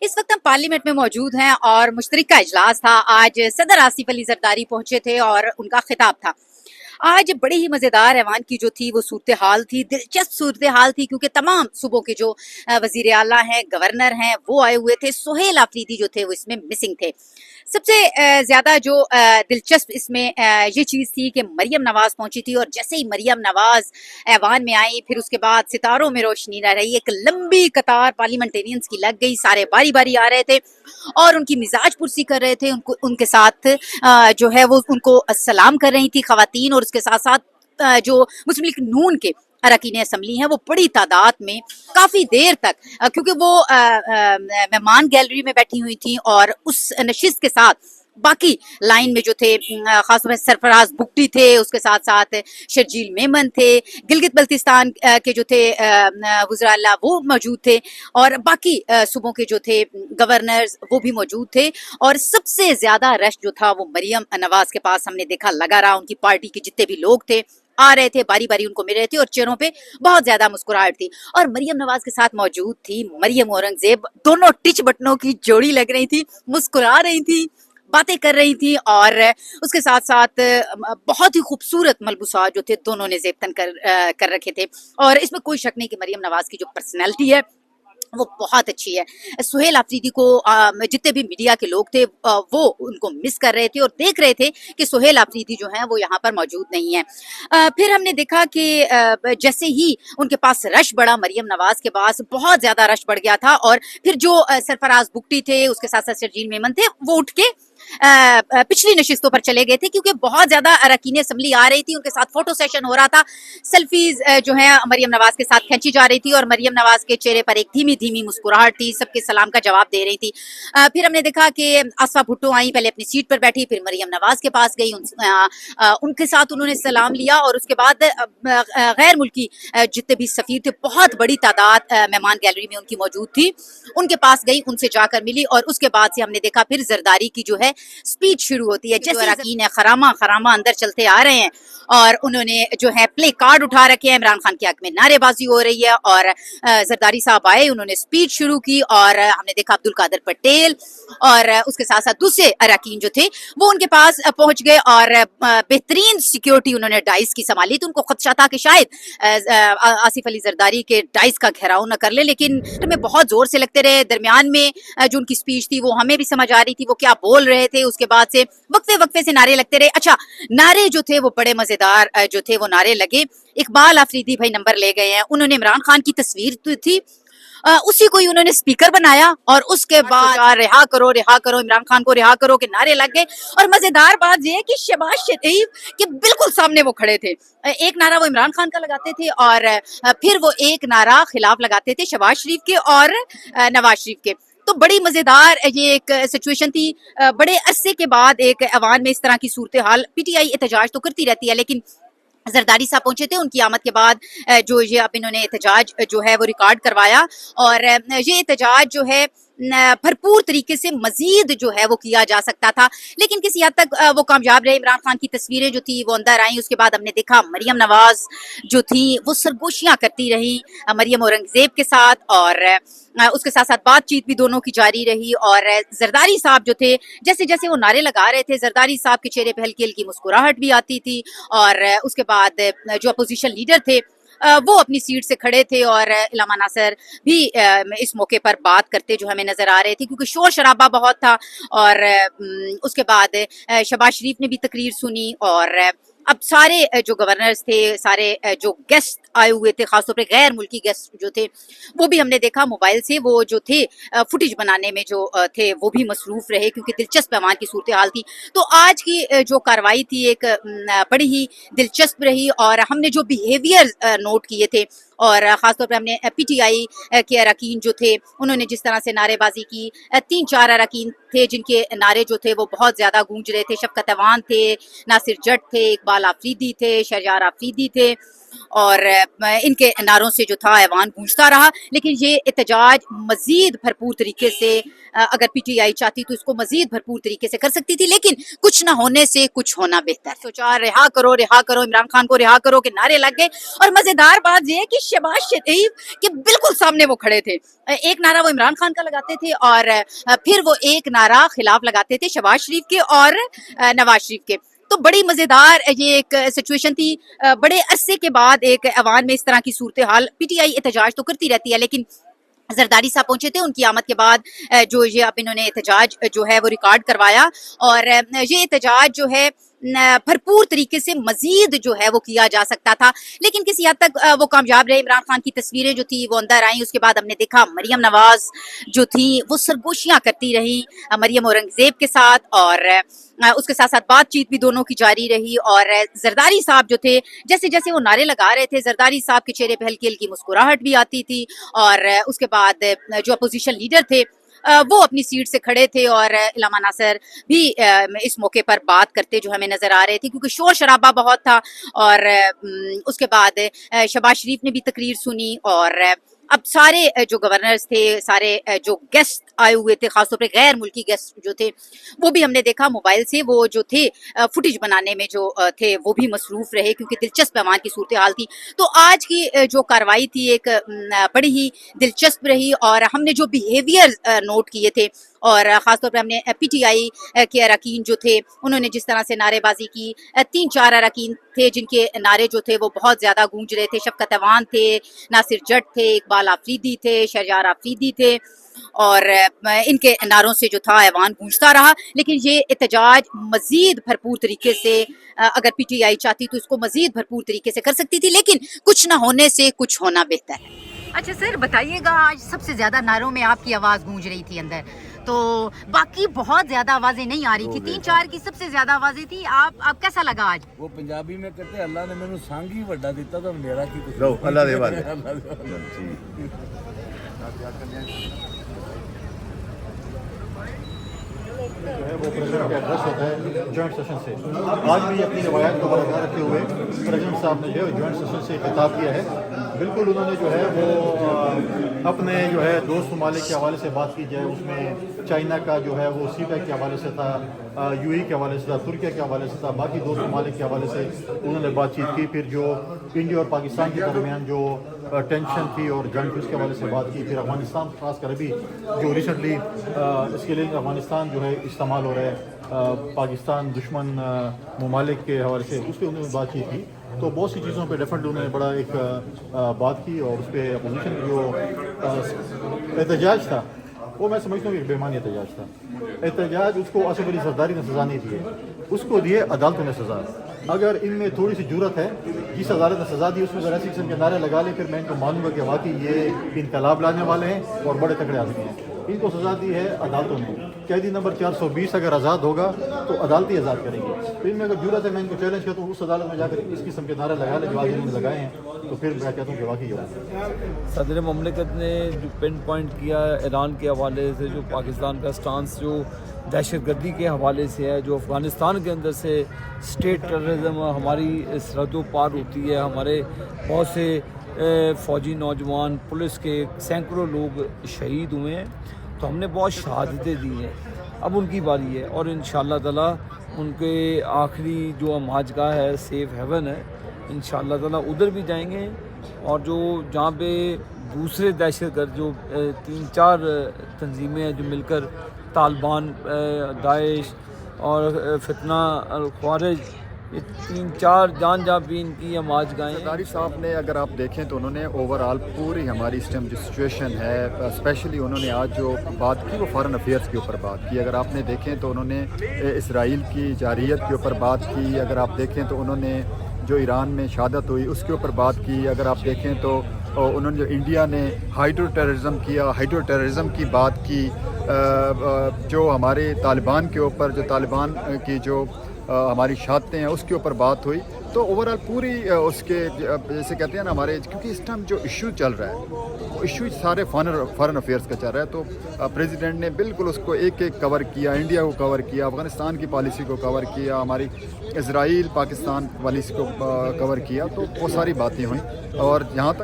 इस वक्त हम पार्लियामेंट में मौजूद हैं और मुश्तरका इजलास था। आज सदर आसिफ अली जरदारी पहुंचे थे और उनका खिताब था। आज बड़ी ही मज़ेदार ऐवान की जो थी वो सूरत हाल थी, दिलचस्प सूरत हाल थी, क्योंकि तमाम सूबों के जो वज़ीर आला हैं, गवर्नर हैं, वो आए हुए थे। सुहेल आफरीदी जो थे वो इसमें मिसिंग थे। सबसे ज़्यादा जो दिलचस्प इसमें ये चीज़ थी कि मरियम नवाज़ पहुंची थी, और जैसे ही मरियम नवाज़ ऐवान में आई, फिर उसके बाद सितारों में रोशनी न रही। एक लंबी कतार पार्लियामेंटेरियंस की लग गई, सारे बारी बारी आ रहे थे और उनकी मिजाज पुरसी कर रहे थे। उनको उनके साथ जो है वो उनको सलाम कर रही थी खवातीन, और उसके साथ साथ जो मुस्लिम लीग नून के अरकान असम्बली हैं वो बड़ी तादाद में काफ़ी देर तक, क्योंकि वो मेहमान गैलरी में बैठी हुई थी, और उस नशिस्त के साथ बाकी लाइन में जो थे खासतौर पर सरफराज बुगटी थे, उसके साथ साथ शर्जील मेमन थे, गिलगित बल्तिस्तान के जो थे वज़ीर आला वो मौजूद थे, और बाकी सूबों के जो थे गवर्नर्स वो भी मौजूद थे। और सबसे ज़्यादा रश जो था वो मरियम नवाज़ के पास हमने देखा लगा रहा। उनकी पार्टी के जितने भी लोग थे आ रहे थे, बारी बारी उनको मिल रहे थे, और चेहरों पे बहुत ज्यादा मुस्कुराहट थी। और मरियम नवाज के साथ मौजूद थी मरियम औरंगजेब। दोनों टिच बटनों की जोड़ी लग रही थी, मुस्कुरा रही थी, बातें कर रही थी, और उसके साथ साथ बहुत ही खूबसूरत मलबूसात जो थे दोनों ने जेब तन कर रखे थे। और इसमें कोई शक नहीं कि मरियम नवाज की जो पर्सनैलिटी है वो बहुत अच्छी है। सुहेल आफरीदी को जितने भी मीडिया के लोग थे वो उनको मिस कर रहे थे और देख रहे थे कि सुहेल आफरीदी जो हैं वो यहाँ पर मौजूद नहीं है। फिर हमने देखा कि जैसे ही उनके पास रश बढ़ा, मरियम नवाज के पास बहुत ज़्यादा रश बढ़ गया था, और फिर जो सरफराज बुगटी थे, उसके साथ साथ शर्जील मेमन थे, वो उठ के पिछली नशिस्तों पर चले गए थे, क्योंकि बहुत ज्यादा अरकान असम्बली आ रही थी, उनके साथ फोटो सेशन हो रहा था। सेल्फीज जो है मरियम नवाज के साथ खींची जा रही थी, और मरियम नवाज के चेहरे पर एक धीमी धीमी मुस्कुराहट थी, सबके सलाम का जवाब दे रही थी। फिर हमने देखा कि आसफा भुट्टो आई, पहले अपनी सीट पर बैठी, फिर मरियम नवाज के पास गई, उनके साथ उन्होंने सलाम लिया, और उसके बाद गैर मुल्की जितने भी सफीर थे, बहुत बड़ी तादाद मेहमान गैलरी में उनकी मौजूद थी, उनके पास गई, उनसे जाकर मिली। और उसके बाद से हमने देखा फिर जरदारी की जो है स्पीच शुरू होती है। जैसे अरकान है खरामा खरामा अंदर चलते आ रहे हैं, और उन्होंने जो है प्ले कार्ड उठा रखे हैं, इमरान खान के हक में नारेबाजी हो रही है, और जरदारी साहब आए, उन्होंने स्पीच शुरू की, और हमने देखा अब्दुल कादिर पटेल और उसके साथ साथ दूसरे अरकान जो थे वो उनके पास पहुंच गए, और बेहतरीन सिक्योरिटी उन्होंने डाइस की संभाली। तो उनको खदशा था कि शायद आसिफ अली जरदारी के डाइस का घेराव न कर ले, लेकिन हमें बहुत जोर से लगते रहे। दरमियान में जो उनकी स्पीच थी वो हमें भी समझ आ रही थी वो क्या बोल रहे थे। उसके बाद से वक्फे वक्फे से नारे लगते रहे। अच्छा, नारे जो थे वो बड़े मजेदार जो थे वो नारे लगे। इकबाल आफरीदी भाई नंबर ले गए हैं, उन्होंने इमरान खान की तस्वीर तो थी, उसी को ही उन्होंने स्पीकर बनाया, और उसके बाद रिहा करो इमरान खान को, रिहा करो के नारे लग गए। और मजेदार बात यह है कि शहबाज शरीफ के बिल्कुल सामने वो खड़े थे। एक नारा वो इमरान खान का लगाते थे, और फिर वो एक नारा खिलाफ लगाते थे शहबाज शरीफ के और नवाज शरीफ के। तो बड़ी मजेदार ये एक सिचुएशन थी। बड़े अरसे के बाद एक ऐवान में इस तरह की सूरत हाल, पीटीआई एहतजाज तो करती रहती है, लेकिन जरदारी साहब पहुंचे थे उनकी आमद के बाद, जो ये अब इन्होंने एहतजाज जो है वो रिकॉर्ड करवाया, और ये एहतजाज जो है भरपूर तरीके से मजीद जो है वो किया जा सकता था, लेकिन किसी हद तक वो कामयाब रहे। इमरान खान की तस्वीरें जो थी वो अंदर आई। उसके बाद हमने देखा मरियम नवाज जो थी वो सरगोशियां करती रही मरियम औरंगजेब के साथ, और उसके साथ साथ बातचीत भी दोनों की जारी रही। और जरदारी साहब जो थे, जैसे जैसे वो नारे लगा रहे थे, जरदारी साहब के चेहरे पे हल्की हल्की मुस्कुराहट भी आती थी। और उसके बाद जो अपोजिशन लीडर थे वो अपनी सीट से खड़े थे, और इलामा नासिर भी इस मौके पर बात करते जो हमें नजर आ रहे थे, क्योंकि शोर शराबा बहुत था। और उसके बाद शहबाज शरीफ ने भी तकरीर सुनी, और अब सारे जो गवर्नर्स थे, सारे जो गेस्ट आए हुए थे, खासतौर पे गैर मुल्की गेस्ट जो थे, वो भी हमने देखा मोबाइल से वो जो थे फुटेज बनाने में जो थे वो भी मसरूफ रहे, क्योंकि दिलचस्प पैमान की सूरत हाल थी। तो आज की जो कार्रवाई थी एक बड़ी ही दिलचस्प रही, और हमने जो बिहेवियर नोट किए थे, और ख़ासतौर पर हमने पीटीआई के अरकान जो थे उन्होंने जिस तरह से नारेबाजी की, 3-4 अरकान थे जिनके नारे जो थे वो बहुत ज़्यादा गूंज रहे थे। शफकत अवान थे, नासिर जट थे, इकबाल आफरीदी थे, शहरयार आफरीदी थे, اور ان کے نعروں سے جو تھا ایوان گونجتا رہا. لیکن یہ احتجاج مزید بھرپور طریقے سے اگر پی ٹی آئی چاہتی تو اس کو مزید بھرپور طریقے سے کر سکتی تھی, لیکن کچھ نہ ہونے سے کچھ ہونا بہتر. سوچا رہا کرو عمران خان کو رہا کرو کے نعرے لگ گئے. اور مزیدار بات یہ ہے کہ شہباز شریف کے بالکل سامنے وہ کھڑے تھے. ایک نعرہ وہ عمران خان کا لگاتے تھے اور پھر وہ ایک نعرہ خلاف لگاتے تھے شہباز شریف کے اور نواز شریف کے. تو بڑی مزیدار یہ ایک سچویشن تھی. بڑے عرصے کے بعد ایک ایوان میں اس طرح کی صورتحال, پی ٹی آئی احتجاج تو کرتی رہتی ہے لیکن زرداری صاحب پہنچے تھے, ان کی آمد کے بعد جو یہ اب انہوں نے احتجاج جو ہے وہ ریکارڈ کروایا. اور یہ احتجاج جو ہے بھرپور طریقے سے مزید جو ہے وہ کیا جا سکتا تھا, لیکن کسی حد تک وہ کامیاب رہے. عمران خان کی تصویریں جو تھی وہ اندر آئیں, اس کے بعد ہم نے دیکھا مریم نواز جو تھی وہ سرگوشیاں کرتی رہی مریم اورنگزیب کے ساتھ, اور اس کے ساتھ ساتھ بات چیت بھی دونوں کی جاری رہی. اور زرداری صاحب جو تھے جیسے جیسے وہ نعرے لگا رہے تھے, زرداری صاحب کے چہرے پہ ہلکی ہلکی مسکراہٹ بھی آتی تھی. اور اس کے بعد جو اپوزیشن لیڈر تھے وہ اپنی سیٹ سے کھڑے تھے, اور علامہ ناصر بھی اس موقع پر بات کرتے جو ہمیں نظر آ رہے تھے کیونکہ شور شرابہ بہت تھا. اور اس کے بعد شہباز شریف نے بھی تقریر سنی, اور اب سارے جو گورنرز تھے, سارے جو گیسٹ آئے ہوئے تھے, خاص طور پہ غیر ملکی گیسٹ جو تھے وہ بھی ہم نے دیکھا موبائل سے وہ جو تھے فوٹیج بنانے میں جو تھے وہ بھی مصروف رہے کیونکہ دلچسپ ایوان کی صورتحال تھی. تو آج کی جو کارروائی تھی ایک بڑی ہی دلچسپ رہی, اور ہم نے جو بیہیویئر نوٹ کیے تھے, اور خاص طور پہ ہم نے پی ٹی آئی کے اراکین جو تھے انہوں نے جس طرح سے نعرے بازی کی. 3-4 اراکین تھے جن کے نعرے جو تھے وہ بہت زیادہ گونج رہے تھے. شفقت ایوان تھے, ناصر جٹ تھے, اقبال آفریدی تھے, شہریار آفریدی تھے, اور ان کے نعروں سے جو تھا ایوان گونجتا رہا. لیکن یہ احتجاج مزید بھرپور طریقے سے اگر پی ٹی آئی چاہتی تو اس کو مزید بھرپور طریقے سے کر سکتی تھی, لیکن کچھ نہ ہونے سے کچھ ہونا بہتر ہے. اچھا سر بتائیے گا, آج سب سے زیادہ نعروں میں آپ کی آواز گونج رہی تھی اندر, تو باقی بہت زیادہ آوازیں نہیں آ رہی تھی, 3-4 کی سب سے زیادہ آوازیں تھی. آپ کیسا لگا آج؟ وہ پنجابی میں کہتے ہیں اللہ نے مینوں سانگ ہی وڈا دیتا تو میرا کی کچھ اللہ دے والے. جو ہے وہ پریزیڈنٹ کا ایڈریس ہوتا ہے جوائنٹ سیشن سے. آج بھی اپنی روایت کو برقرار رکھتے ہوئے پریزیڈنٹ صاحب نے جو ہے جوائنٹ سیشن سے خطاب کیا ہے. بالکل انہوں نے جو ہے وہ اپنے جو ہے دوست ممالک کے حوالے سے بات کی جائے, اس میں چائنا کا جو ہے وہ سی پیک کے حوالے سے تھا, یو اے کے حوالے سے تھا, ترکیہ کے حوالے سے تھا, باقی دوست ممالک کے حوالے سے انہوں نے بات چیت کی. پھر جو انڈیا اور پاکستان کے درمیان جو ٹینشن تھی اور جنگ تھی اس کے حوالے سے بات کی. پھر افغانستان خاص کر ابھی جو ریسنٹلی اس کے لیے افغانستان جو ہے استعمال ہو رہا ہے پاکستان دشمن ممالک کے حوالے سے, اس پہ انہوں نے بات چیت کی. تو بہت سی چیزوں پہ ڈیفینیٹلی انہوں نے بڑا ایک بات کی, اور اس پہ اپوزیشن جو احتجاج تھا وہ میں سمجھتا ہوں کہ ایک بےمانی احتجاج تھا. احتجاج اس کو آصف علی زرداری نے سزا نہیں دی ہے, اس کو دیے عدالتوں نے سزا. اگر ان میں تھوڑی سی جرت ہے, جس عدالت نے سزا دی اس میں ایسی قسم کے نعرے لگا لے, پھر میں ان کو مانوں گا کہ واقعی یہ انقلاب لانے والے ہیں اور بڑے تکڑے آدمی ہیں. ان کو سزا دی ہے عدالتوں نے. قیدی نمبر 420 اگر آزاد ہوگا تو عدالتی آزاد کریں گے. تو ان میں اگر جرت ہے میں ان کو چیلنج کرتا ہوں اس عدالت میں جا کر اس قسم کے نعرے لگا لے جو آج انہوں نے لگائے ہیں, تو پھر میں کہتا ہوں کہ واقعی ہوگا. صدر مملکت نے جو پن پوائنٹ کیا ایران کے حوالے سے, جو پاکستان کا سٹانس جو دہشت گردی کے حوالے سے ہے, جو افغانستان کے اندر سے اسٹیٹ ٹیررزم ہماری سرحدوں پار ہوتی ہے, ہمارے بہت سے فوجی نوجوان پولیس کے سینکڑوں لوگ شہید ہوئے ہیں, تو ہم نے بہت شہادتیں دی ہیں. اب ان کی باری ہے, اور انشاءاللہ تعالیٰ ان کے آخری جو ماجگاہ ہے سیف ہیون ہے, انشاءاللہ تعالیٰ ادھر بھی جائیں گے. اور جو جہاں پہ دوسرے دہشت گرد جو 3-4 تنظیمیں ہیں جو مل کر طالبان, داعش اور فتنہ الخوارج, یہ 3-4 جان جہاں بھی ان کی آماج گاہیں. زرداری صاحب نے اگر آپ دیکھیں تو انہوں نے اوورآل پوری ہماری اس ٹائم جو سچویشن ہے, اسپیشلی انہوں نے آج جو بات کی وہ فارن افیئرس کے اوپر بات کی. اگر آپ نے دیکھیں تو انہوں نے اسرائیل کی جارحیت کے اوپر بات کی. اگر آپ دیکھیں تو انہوں نے جو ایران میں شہادت ہوئی اس کے اوپر بات کی. اگر آپ دیکھیں تو انہوں نے جو انڈیا نے ہائیڈرو ٹیررزم کیا, ہائیڈرو ٹیررزم کی بات کی. جو ہمارے طالبان کے اوپر, جو طالبان کی جو हमारी शातें हैं उसके ऊपर बात हुई। तो ओवरऑल पूरी उसके जैसे कहते हैं ना हमारे, क्योंकि इस टाइम जो इशू चल रहा है वो इशू सारे फॉरेन अफेयर्स का चल रहा है, तो प्रेसिडेंट ने बिल्कुल उसको एक एक कवर किया, इंडिया को कवर किया, अफ़गानिस्तान की पॉलिसी को कवर किया, हमारी इजराइल पाकिस्तान पॉलिसी को कवर किया, तो वो सारी बातें हुई। और यहाँ तक